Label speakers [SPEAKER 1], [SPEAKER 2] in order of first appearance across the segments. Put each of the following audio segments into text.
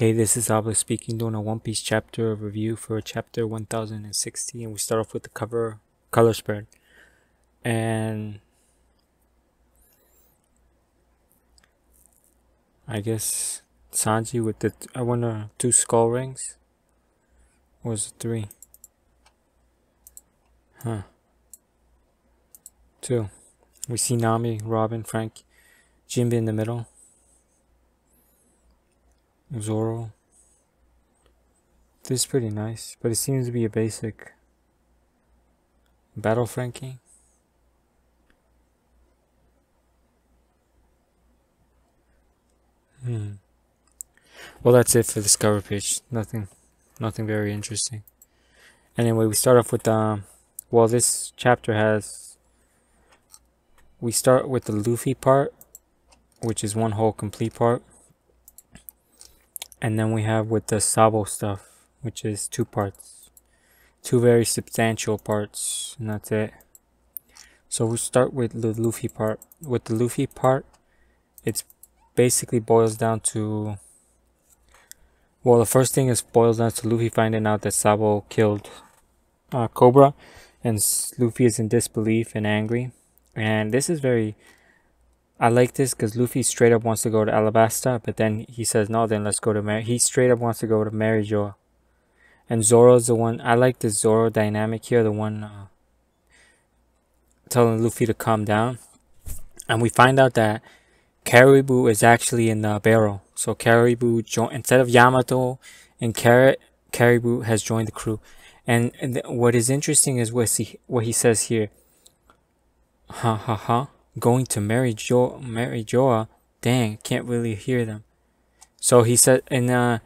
[SPEAKER 1] Hey, this is Abla speaking, doing a One Piece chapter review for chapter 1060, and we start off with the color spread. And I guess Sanji with the I wonder 2 skull rings, or was it 3? Huh? 2. We see Nami, Robin, Frank, Jinbe in the middle, Zoro. This is pretty nice, but it seems to be a basic battle Frankie. Well, that's it for this cover page. Nothing very interesting. Anyway, we start off with well, this chapter has. We start with the Luffy part, which is one whole complete part, and then we have with the Sabo stuff, which is 2 parts, 2 very substantial parts, and that's it. So we start with the Luffy part. With the Luffy part, it's basically boils down to. Well, the first thing is boils down to Luffy finding out that Sabo killed Cobra, and Luffy is in disbelief and angry. And this is very. I like this because Luffy straight up wants to go to Alabasta, but then he says no. Then let's go to He straight up wants to go to Mary Joa, and Zoro's the one. I like the Zoro dynamic here. The one telling Luffy to calm down, and we find out that Caribou is actually in the barrel. So Caribou instead of Yamato and Carrot, Caribou has joined the crew. And what is interesting is what he says here. Ha ha ha. Going to Mary Joa. Dang, can't really hear them. So he said in the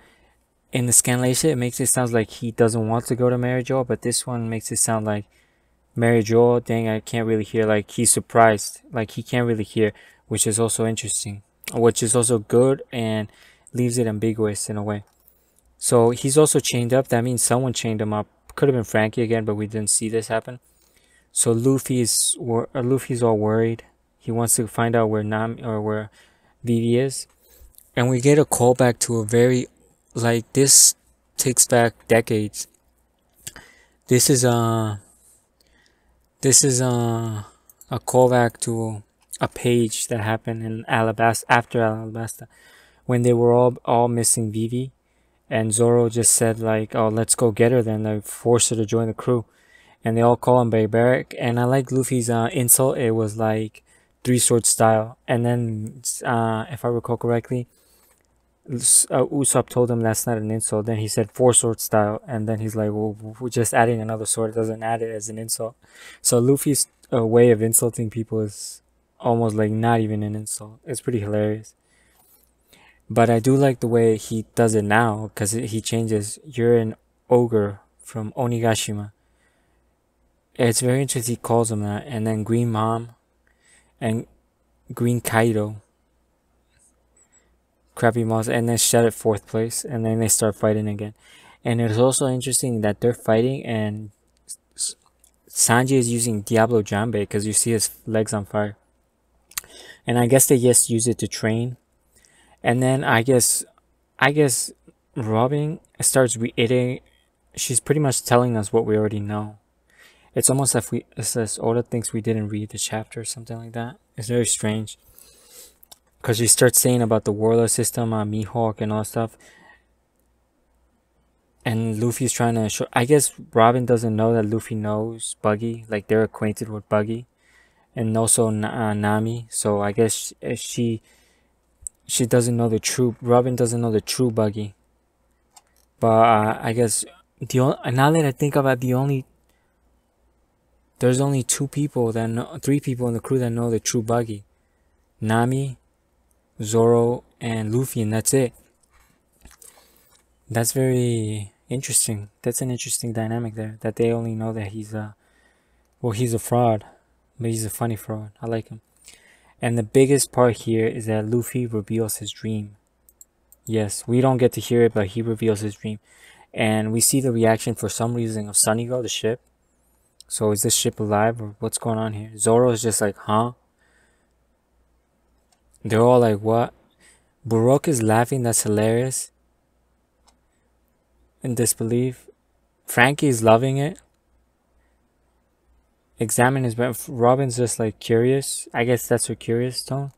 [SPEAKER 1] scanlation, it makes it sound like he doesn't want to go to Mary Joa, but this one makes it sound like Mary Joa. Dang, I can't really hear. Like he's surprised, like he can't really hear, which is also interesting, which is also good and leaves it ambiguous in a way. So he's also chained up. That means someone chained him up. Could have been Frankie again, but we didn't see this happen. So Luffy's all worried. He wants to find out where where Vivi is, and we get a callback to a very, like, this takes back decades. This is a callback to a page that happened in Alabasta, after Alabasta, when they were all missing Vivi, and Zoro just said like, oh, let's go get her then. They forced her to join the crew, and they all call him barbaric. And I like Luffy's insult. It was like 3-sword style, and then if I recall correctly, Usopp told him that's not an insult. Then he said 4-sword style, and then he's like, well, we're just adding another sword. It doesn't add it as an insult. So Luffy's way of insulting people is almost like not even an insult. It's pretty hilarious. But I do like the way he does it now, because he changes, you're an ogre from Onigashima. It's very interesting he calls him that. And then Green Mom and Green Kaido, Crappy Moss, and then shut at 4th place, and then they start fighting again. And it's also interesting that they're fighting and Sanji is using Diablo Jambe because you see his legs on fire. And I guess they just use it to train. And then I guess Robin starts reiterating. She's pretty much telling us what we already know. It's almost like it's as Oda thinks we didn't read the chapter or something like that. It's very strange. Because she starts saying about the warlord system, Mihawk and all that stuff. And Luffy's trying to show. I guess Robin doesn't know that Luffy knows Buggy. Like they're acquainted with Buggy. And also Nami. So I guess she doesn't know the true. Robin doesn't know the true Buggy. But I guess now that I think about there's only 3 people in the crew that know the true Buggy. Nami, Zoro, and Luffy, and that's it. That's very interesting. That's an interesting dynamic there. That they only know that he's a fraud, but he's a funny fraud. I like him. And the biggest part here is that Luffy reveals his dream. Yes, we don't get to hear it, but he reveals his dream. And we see the reaction for some reason of Sunnygo, the ship. So is this ship alive, or what's going on here? Zoro is just like, huh? They're all like, what? Baroque is laughing, that's hilarious. in disbelief. Frankie's loving it. Examine his bed. Robin's just like curious. I guess that's her curious tone.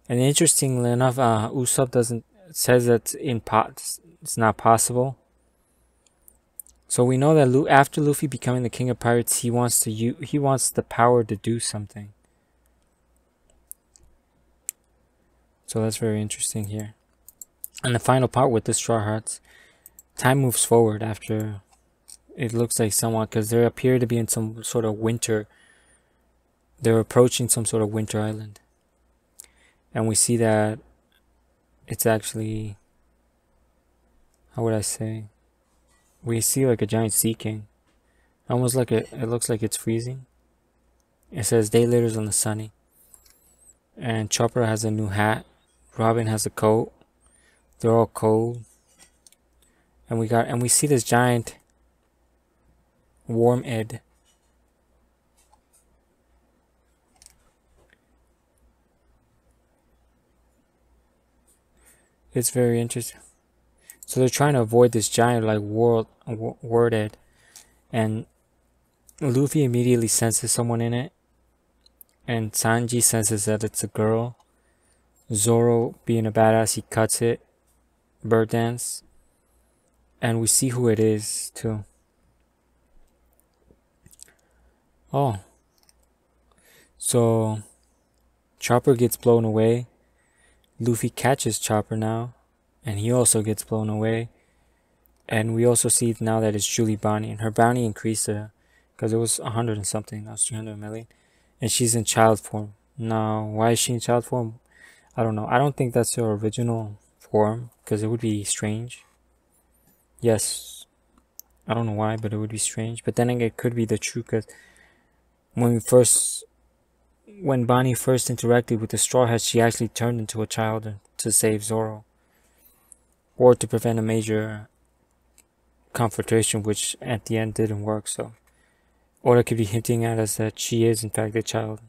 [SPEAKER 1] And interestingly enough, Usopp doesn't says that it's not possible. So we know that after Luffy becoming the king of pirates, he wants the power to do something. So that's very interesting here. And the final part with the Straw Hats, time moves forward after it looks like somewhat, because they appear to be in some sort of winter. They're approaching some sort of winter island. And we see that it's actually, how would I say? We see like a giant sea king. Almost like it looks like it's freezing. It says day later on the sunny. And Chopper has a new hat. Robin has a coat. They're all cold. And we see this giant warm Ed. It's very interesting. So they're trying to avoid this giant like word Ed. And Luffy immediately senses someone in it. And Sanji senses that it's a girl. Zoro, being a badass, he cuts it. Bird dance. And we see who it is too. Oh. So Chopper gets blown away. Luffy catches Chopper now. And he also gets blown away. And we also see now that it's Julie Bonnie. And her bounty increased because it was 100 and something. Now it's 300 million. And she's in child form. Now, why is she in child form? I don't know. I don't think that's her original form, because it would be strange. Yes. I don't know why, but it would be strange. But then it could be the truth, because when Bonnie first interacted with the Straw Hats, she actually turned into a child to save Zoro. Or to prevent a major confrontation, which at the end didn't work, so. Or it could be hinting at us that she is in fact a child.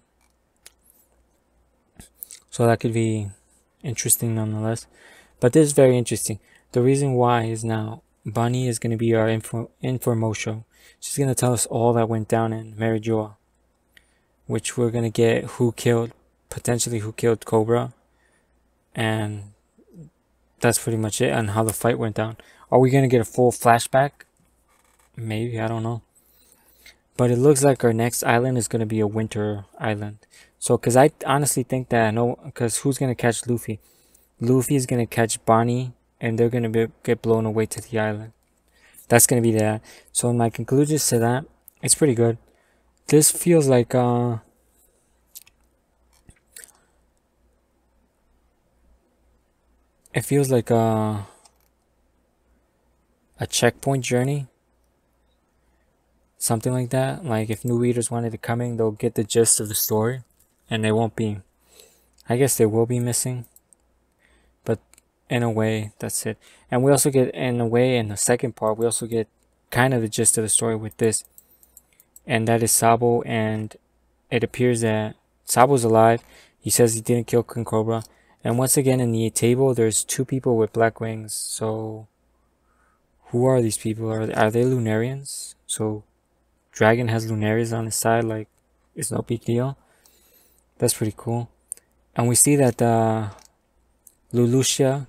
[SPEAKER 1] So that could be interesting nonetheless. But this is very interesting. The reason why is now Bunny is going to be our infomercial. She's going to tell us all that went down in Marijoa. Which we're going to get potentially who killed Cobra. And that's pretty much it on how the fight went down. Are we going to get a full flashback? Maybe, I don't know. But it looks like our next island is going to be a winter island. So, because I honestly think that, because who's going to catch Luffy? Luffy is going to catch Bonnie, and they're going to get blown away to the island. That's going to be that. So, in my conclusions to that, it's pretty good. This feels like, it feels like a checkpoint journey. Something like that. Like if new readers wanted to come in, they'll get the gist of the story. And they won't be, I guess they will be missing. But in a way, that's it. And we also get, in a way, in the second part, we also get kind of the gist of the story with this. And that is Sabo, and it appears that Sabo's alive. He says he didn't kill King Cobra. And once again, in the table, there's 2 people with black wings. So, who are these people? Are they Lunarians? So, Dragon has Lunarians on his side, like, it's no big deal. That's pretty cool. And we see that Lulushia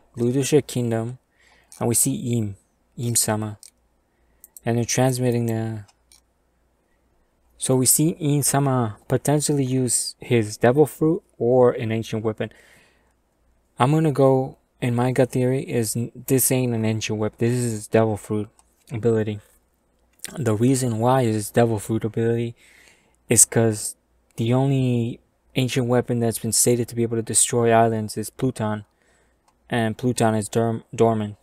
[SPEAKER 1] Kingdom, and we see Im-sama. And they're transmitting the... So we see Im-sama potentially use his devil fruit or an ancient weapon. I'm gonna go, in my gut theory, is this ain't an ancient weapon. This is his devil fruit ability. The reason why is his devil fruit ability is because the only ancient weapon that's been stated to be able to destroy islands is Pluton. And Pluton is dormant.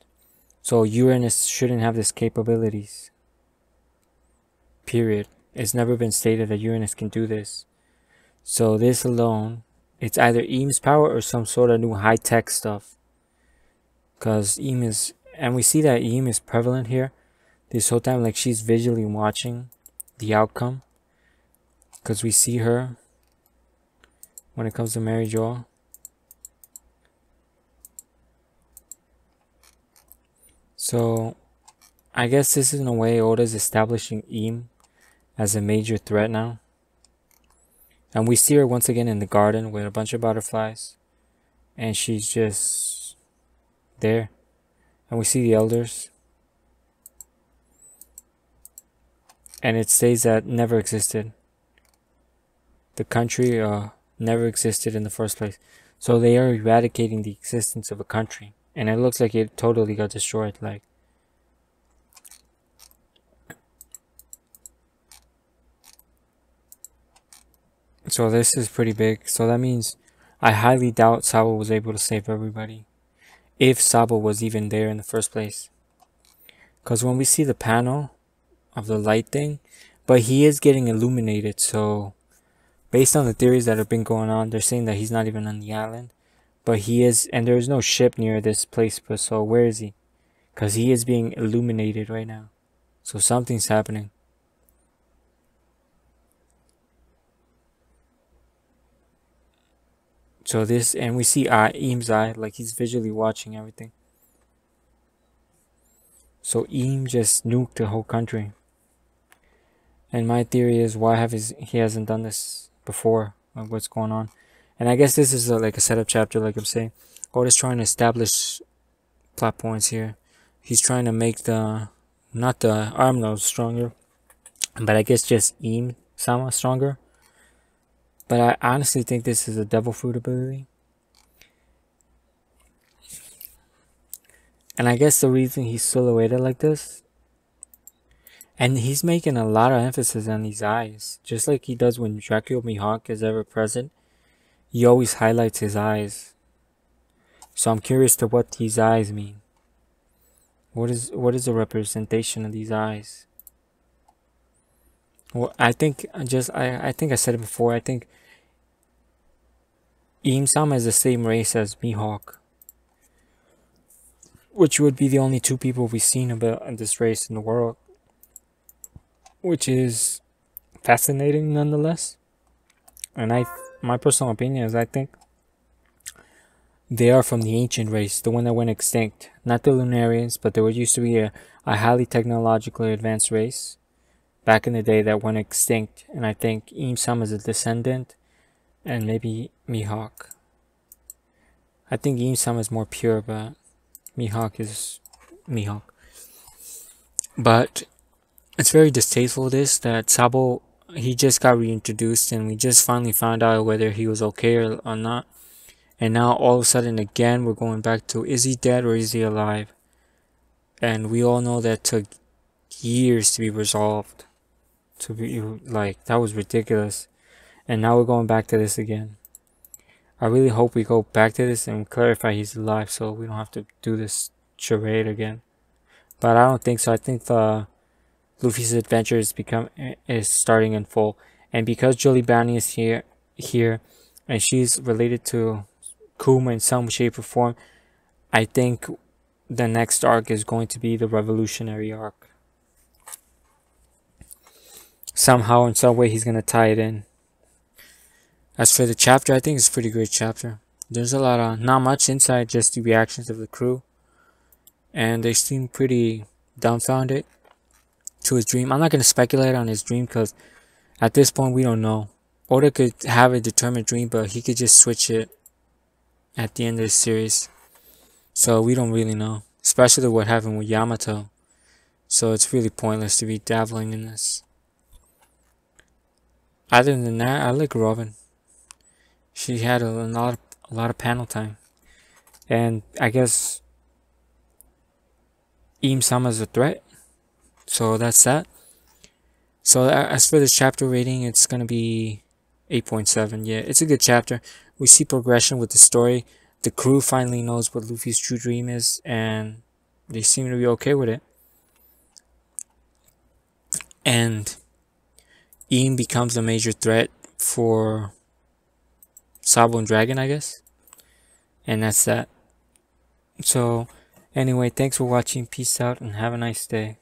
[SPEAKER 1] So Uranus shouldn't have this capabilities. Period. It's never been stated that Uranus can do this. So this alone, it's either Eames power or some sort of new high-tech stuff. Because Eames, and we see that Eames is prevalent here this whole time, like she's visually watching the outcome. Because we see her when it comes to Marijoa. So I guess this is in a way Oda's establishing Im as a major threat now. And we see her once again in the garden with a bunch of butterflies. And she's just there. And we see the elders. And it says that never existed. The country never existed in the first place. So they are eradicating the existence of a country. And it looks like it totally got destroyed. Like, so this is pretty big. So that means I highly doubt Sabo was able to save everybody. If Sabo was even there in the first place. Because when we see the panel of the light thing, but he is getting illuminated. So based on the theories that have been going on, they're saying that he's not even on the island. But he is, and there is no ship near this place. But so where is he? Because he is being illuminated right now. So something's happening. So this, and we see Im's eye, like he's visually watching everything. So Im just nuked the whole country. And my theory is why he hasn't done this before, like what's going on. And I guess this is like a setup chapter, like I'm saying. Oda's trying to establish plot points here. He's trying to make not the arm node stronger, but I guess just Im-sama stronger. But I honestly think this is a devil fruit ability. And I guess the reason he's silhouetted like this, and he's making a lot of emphasis on these eyes, just like he does when Dracula Mihawk is ever present. He always highlights his eyes. So I'm curious to what these eyes mean. What is the representation of these eyes? Well, I think I think I said it before. I think Im-sama is the same race as Mihawk, which would be the only two people we've seen about in this race in the world, which is fascinating nonetheless. And my personal opinion is I think they are from the ancient race, the one that went extinct. Not the Lunarians, but there used to be a highly technologically advanced race back in the day that went extinct. And I think Im-sama is a descendant, and maybe Mihawk. I think Im-sama is more pure, but Mihawk is Mihawk. But it's very distasteful that Sabo, he just got reintroduced and we just finally found out whether he was okay or not. And now all of a sudden again we're going back to, is he dead or is he alive? And we all know that took years to be resolved. To be like, that was ridiculous. And now we're going back to this again. I really hope we go back to this and clarify he's alive so we don't have to do this charade again. But I don't think so. I think Luffy's adventure is starting in full. And because Julie Bounty is here and she's related to Kuma in some shape or form, I think the next arc is going to be the revolutionary arc. Somehow, in some way, he's going to tie it in. As for the chapter, I think it's a pretty great chapter. There's a lot of, not much inside, just the reactions of the crew. And they seem pretty dumbfounded to his dream. I'm not going to speculate on his dream because at this point we don't know. Oda could have a determined dream, but he could just switch it at the end of the series. So we don't really know. Especially what happened with Yamato. So it's really pointless to be dabbling in this. Other than that, I like Robin. She had a lot of panel time. And I guess Im-sama is a threat. So that's that. So as for this chapter rating, it's going to be 8.7. Yeah, it's a good chapter. We see progression with the story. The crew finally knows what Luffy's true dream is, and they seem to be okay with it. And Im becomes a major threat for Sabo and Dragon, I guess. And that's that. So, anyway, thanks for watching. Peace out and have a nice day.